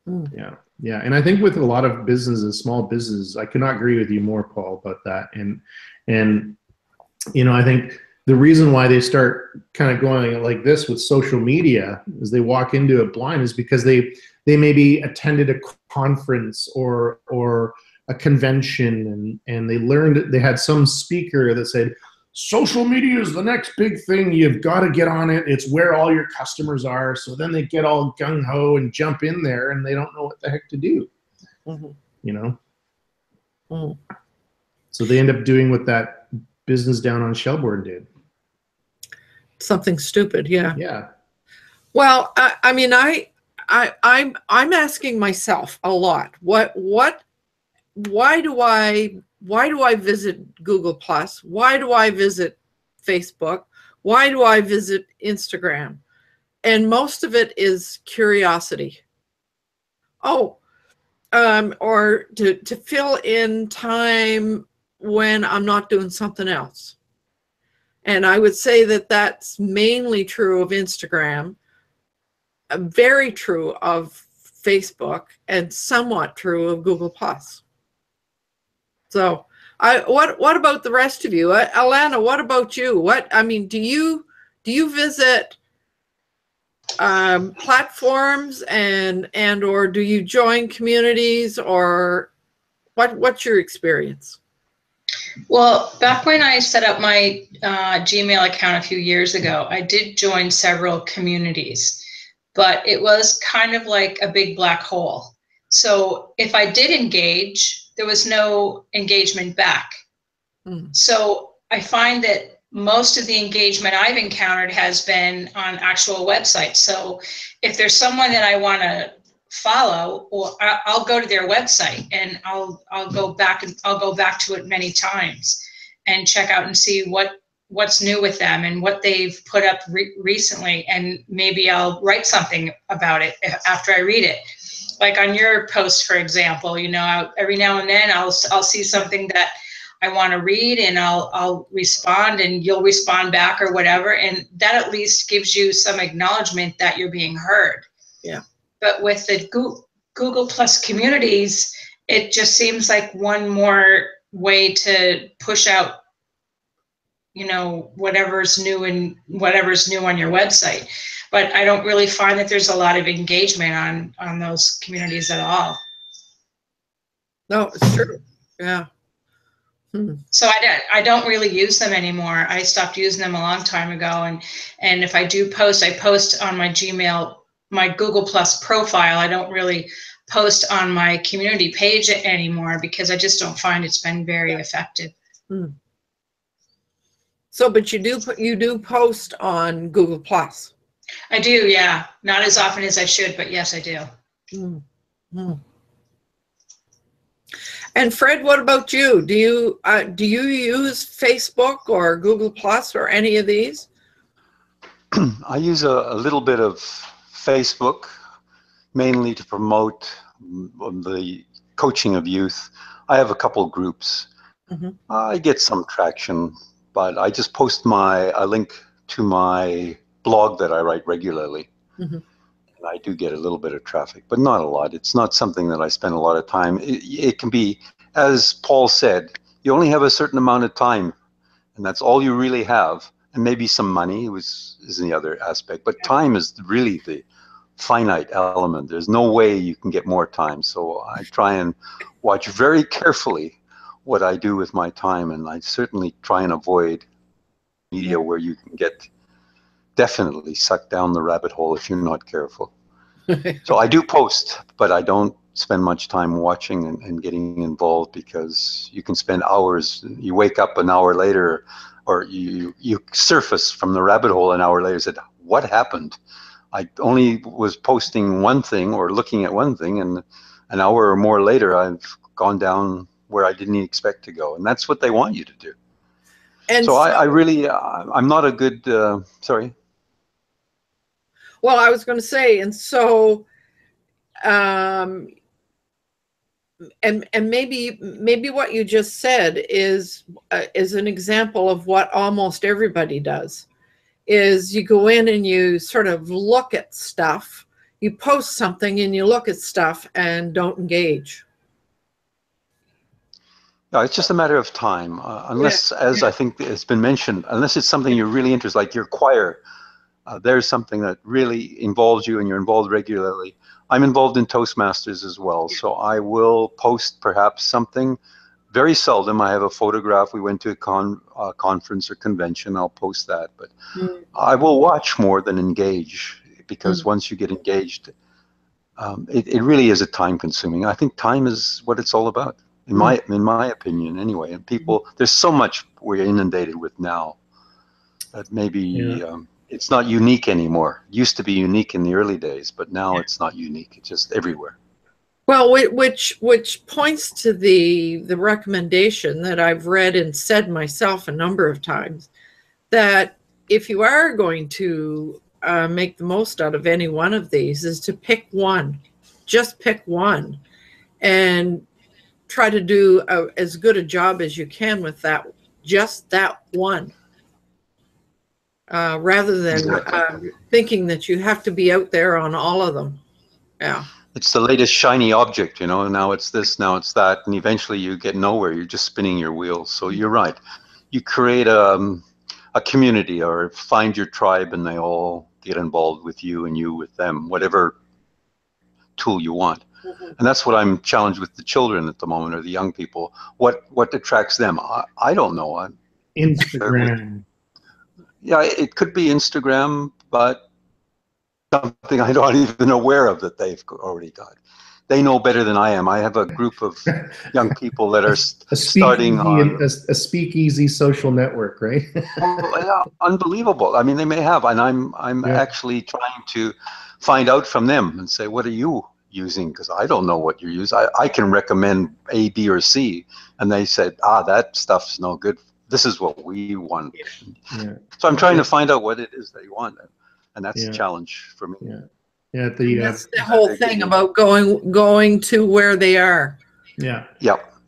Yeah. And I think with a lot of businesses, small businesses, I cannot agree with you more, Paul, about that. And I think the reason why they start kind of going like this with social media as they walk into it blind is because they maybe attended a conference or a convention and they had some speaker that said, social media is the next big thing. You've got to get on it. It's where all your customers are. So then they get all gung-ho and jump in there and they don't know what the heck to do, So they end up doing what that business down on Shelbourne did. Something stupid. Yeah. Yeah. Well, I mean, I'm asking myself a lot, why do I visit Google Plus? Why do I visit Facebook? Why do I visit Instagram? And most of it is curiosity. Or to fill in time when I'm not doing something else. And I would say that that's mainly true of Instagram, very true of Facebook, and somewhat true of Google Plus. So, what about the rest of you, Alana? What about you? Do you visit platforms and or do you join communities, or what's your experience? Well, back when I set up my Gmail account a few years ago, I did join several communities, but it was kind of like a big black hole. So if I did engage, there was no engagement back. So I find that most of the engagement I've encountered has been on actual websites. So if there's someone that I want to follow, or I'll go to their website and I'll go back to it many times and check out and see what's new with them and what they've put up recently, and maybe I'll write something about it after I read it. Like on your post, for example, every now and then I'll see something that I want to read and I'll respond, and you'll respond back or whatever, and that at least gives you some acknowledgement that you're being heard. Yeah. But with the Google Plus communities, it just seems like one more way to push out, whatever's new on your website. But I don't really find that there's a lot of engagement on those communities at all. No, it's true. Yeah. So I don't really use them anymore. I stopped using them a long time ago. And if I do post, I post on my Gmail, my Google Plus profile. I don't really post on my community page anymore because I just don't find it's been very effective. So, but you do post on Google Plus. I do, yeah. Not as often as I should, but yes, I do. And Fred, what about you? Do you use Facebook or Google Plus or any of these? I use a little bit of Facebook, mainly to promote the coaching of youth. I have a couple groups. I get some traction, but I just post a link to my blog that I write regularly. And I do get a little bit of traffic, but not a lot. It's not something that I spend a lot of time. It can be, as Paul said, you only have a certain amount of time, and that's all you really have. And maybe some money is the other aspect, but time is really the finite element. There's no way you can get more time. So I try and watch very carefully what I do with my time, and I certainly try and avoid media where you can get definitely sucked down the rabbit hole if you're not careful. So I do post, but I don't spend much time watching and getting involved, because you can spend hours. You wake up an hour later, or you surface from the rabbit hole an hour later and said, what happened? I only was posting one thing or looking at one thing, and an hour or more later, I've gone down where I didn't expect to go. And that's what they want you to do. And so I really, I'm not a good, sorry. Well, I was going to say, and so, and maybe what you just said is an example of what almost everybody does. Is you go in and you sort of look at stuff, you post something and you look at stuff and don't engage. No, it's just a matter of time, unless, as I think it's been mentioned, unless it's something you're really interested, like your choir. There's something that really involves you and you're involved regularly. I'm involved in Toastmasters as well, so I will post perhaps something. Very seldom. I have a photograph. We went to a conference or convention. I'll post that, but I will watch more than engage, because once you get engaged, it really is a time-consuming. I think time is what it's all about, in my opinion, anyway. And people, there's so much we're inundated with now that maybe it's not unique anymore. It used to be unique in the early days, but now it's not unique. It's just everywhere. Well, which points to the recommendation that I've read and said myself a number of times, that if you are going to make the most out of any one of these, is to pick one. Just pick one and try to do as good a job as you can with that, just that one, rather than thinking that you have to be out there on all of them. Yeah. It's the latest shiny object, you know. Now it's this, now it's that, and eventually you get nowhere. You're just spinning your wheels. So you're right. You create a community, or find your tribe, and they all get involved with you and you with them, whatever tool you want. And that's what I'm challenged with the children at the moment, or the young people. What attracts them? I don't know. Instagram. Yeah, it could be Instagram, but something I'm not even aware of that they've already got. They know better than I am. I have a group of young people that are starting on a speakeasy social network, right? Well, yeah, unbelievable. I mean, they may have, and I'm actually trying to find out from them and say, what are you using? Because I don't know what you use. I can recommend A, B, or C, and they said, that stuff's no good. This is what we want. So I'm trying to find out what it is they want. And that's a challenge for me. That's the whole thing about going to where they are. Yeah,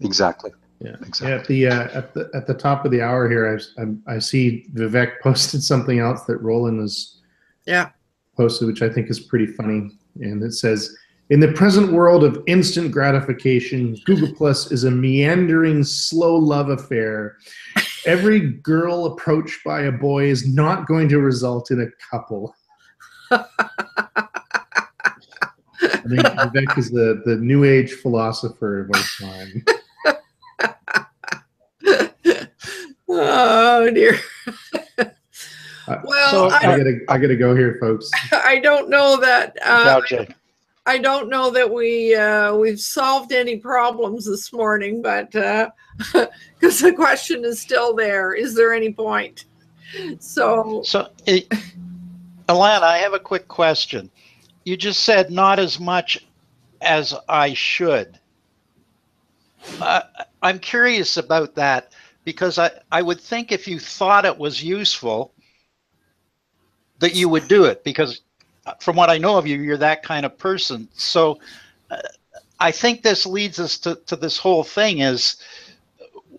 exactly. Yeah, exactly. At the top of the hour here, I see Vivek posted something else that Roland has posted, which I think is pretty funny. And it says, in the present world of instant gratification, Google Plus is a meandering, slow love affair. Every girl approached by a boy is not going to result in a couple. I think Vivek is the new age philosopher of our time. Oh dear. Well, so I gotta go here, folks. I don't know that. I don't know that we've solved any problems this morning, but because the question is still there: is there any point? So, Alana, I have a quick question. You just said not as much as I should. I'm curious about that, because I would think if you thought it was useful that you would do it, because from what I know of you, you're that kind of person. So I think this leads us to this whole thing is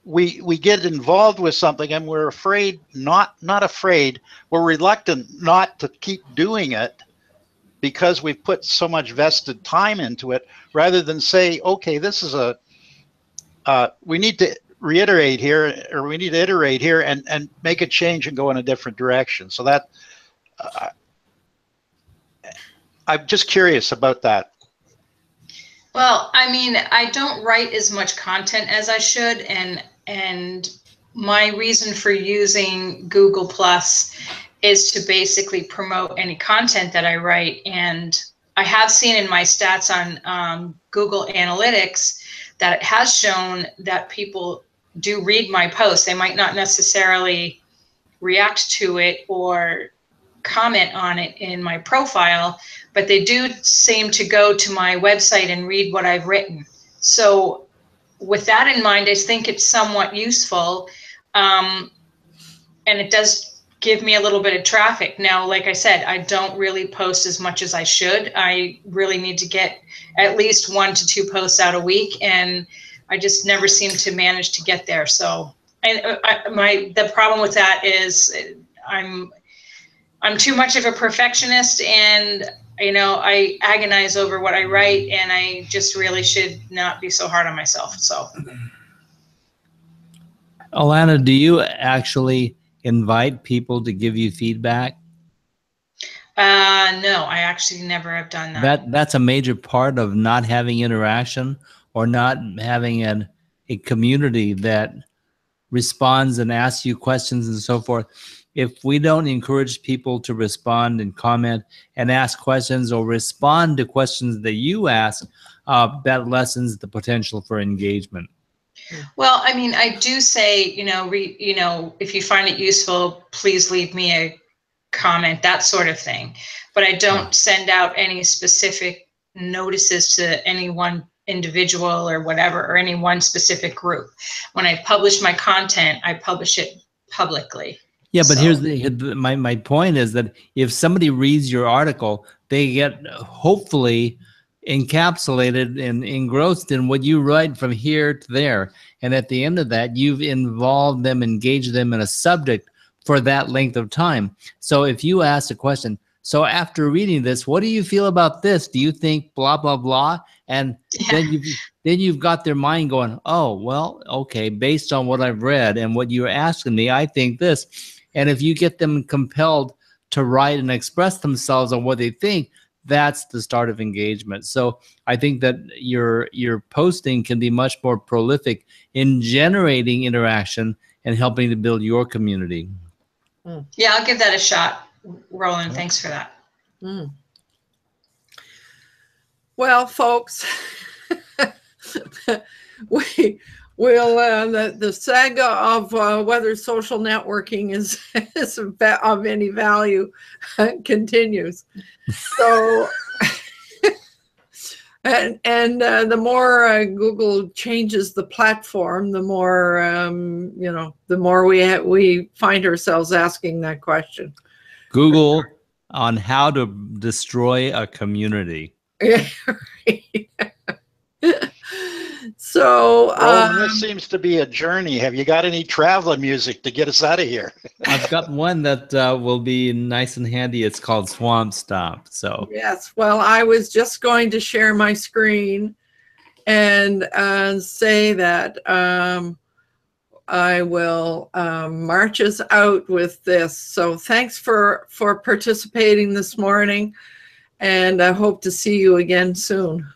we get involved with something and we're afraid, not afraid, we're reluctant not to keep doing it because we've put so much vested time into it, rather than say, okay, this is we need to reiterate here, or we need to iterate here and make a change and go in a different direction. So that I'm just curious about that. Well, I mean, I don't write as much content as I should, and my reason for using Google Plus is to basically promote any content that I write. And I have seen in my stats on Google Analytics that it has shown that people do read my posts. They might not necessarily react to it or comment on it in my profile, but they do seem to go to my website and read what I've written. So with that in mind, I think it's somewhat useful. And it does give me a little bit of traffic. Now, like I said, I don't really post as much as I should. I really need to get at least 1 to 2 posts out a week, and I just never seem to manage to get there. So, and the problem with that is I'm too much of a perfectionist, and I agonize over what I write, and I just really should not be so hard on myself. So, Alana, do you actually invite people to give you feedback? No, I actually never have done that. That's a major part of not having interaction, or not having a community that responds and asks you questions and so forth. If we don't encourage people to respond and comment and ask questions, or respond to questions that you ask, that lessens the potential for engagement. Well, I mean, I do say, if you find it useful, please leave me a comment, that sort of thing. But I don't send out any specific notices to any one individual or whatever, or any one specific group. When I publish my content, I publish it publicly. Yeah, but here's my point is that if somebody reads your article, they get hopefully encapsulated and engrossed in what you write from here to there. And at the end of that, you've involved them, engaged them in a subject for that length of time. So if you ask a question, so after reading this, what do you feel about this? Do you think blah, blah, blah? And then you've got their mind going, oh, well, okay, based on what I've read and what you're asking me, I think this. And if you get them compelled to write and express themselves on what they think, that's the start of engagement. So I think that your posting can be much more prolific in generating interaction and helping to build your community. Yeah, I'll give that a shot, Roland. Thanks for that. Well, folks, the saga of whether social networking is of any value continues. So, and the more Google changes the platform, the more the more we find ourselves asking that question. Google on how to destroy a community. Yeah, right. So, Roland, this seems to be a journey. Have you got any traveling music to get us out of here? I've got one that will be nice and handy. It's called Swamp Stomp. So yes, well, I was just going to share my screen and say that I will march us out with this. So thanks for participating this morning, and I hope to see you again soon.